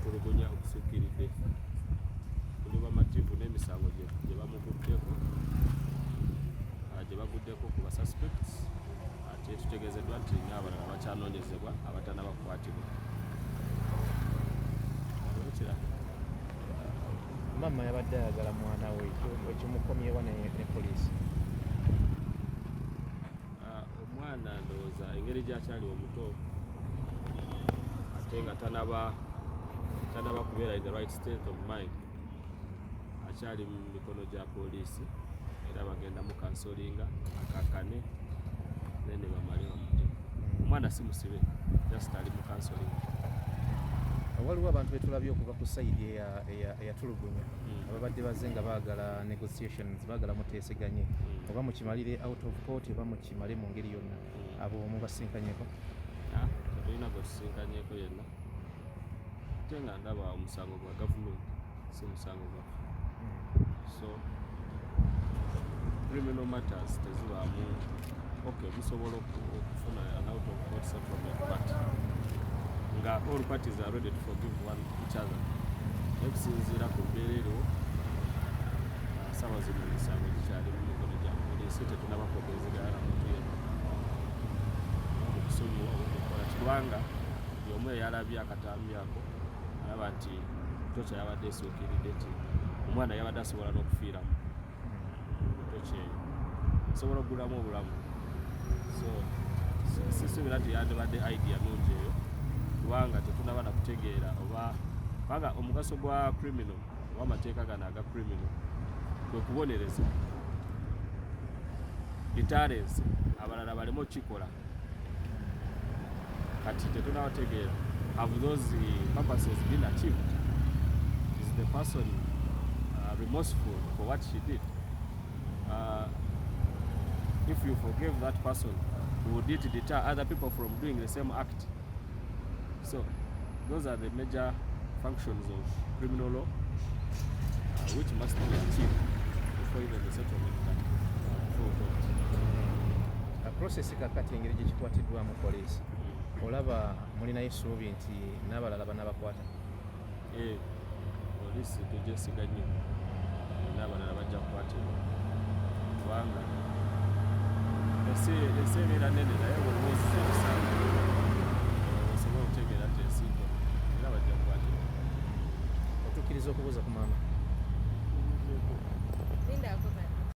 okutulugunya okusukkiridde kuli bamativu n'emisango gye bamuguddeko gye baguddeko ku basuspects ate tutegeezeddwa nti n'abalala bakyanoonyezebwa abatannaba kukwatibwa. Maama yabadde ayagala mwana we ekimukomyewa ne poliisi. Omwana ndowooza engeri gy'akyali omuto ate nga tanaba kubeera in the right state of mind, akyali mu mikono gya poliisi era bagenda mu kansolinga akakkane then bamale bamutte. Omwana si musibe, just ali mu kansolinga. Waliwo abantu betulabye okuva ku sayidi eyatulugunya ababadde bazze nga baagala negotiations, baagala muteeseganye oba mukimalire out of court oba mukimale mu ngeri yonna, abo mubasinkanyeko? Tetulina gwe tusinkanyeko yenna, ate nga ndaba omusango gwa gavumenti si musango gwaffe. So criminal matters tezibaamu bisobola okufuna an out of court settlement, but nga all parties are ready to forgive each other. Okusinziira ku mbeera eriwo, ssaawa zino emisango gikyali mu mikono gya poliisi, tetunaba kwogezegana na muntu yenna mu kusonyiwa okukola kirwanga buli omu eyalabye akatambi ako alaba nti tocha yabadde esookiridde nti omwana yabadde asobola n'okufiiramu tocha eyo asobola okugulamu obulamu. So sisuubira nti yandibadde idea nungi eyo kubanga tetunaba na kutegeera oba kubanga omugaso gwa criminal oba amateeka gano aga criminal kwe kubonereza deterrence abalala baleme okukikola. Kati tetunaba tegeera have those purposes been achieved? Is the person remorseful for what she did? If you forgive that person, would it deter other people from doing the same act? So those are the major functions of criminal law which must be achieved before even the settlement can go forward. Process kakati engeri gye kikwatiddwamu poliisi, olaba mulinayo essuubi nti n'abalala banaabakwata? Poliisi tugyesiga nnyo, n'abalala bajja kukwatibwa kubanga ensi ebeera nnene naye bw'obuuziza ebisango osobola okutegeera nti ensi ntono era bajja kukwatibwa. Otukkiriza okubuuza ku maama?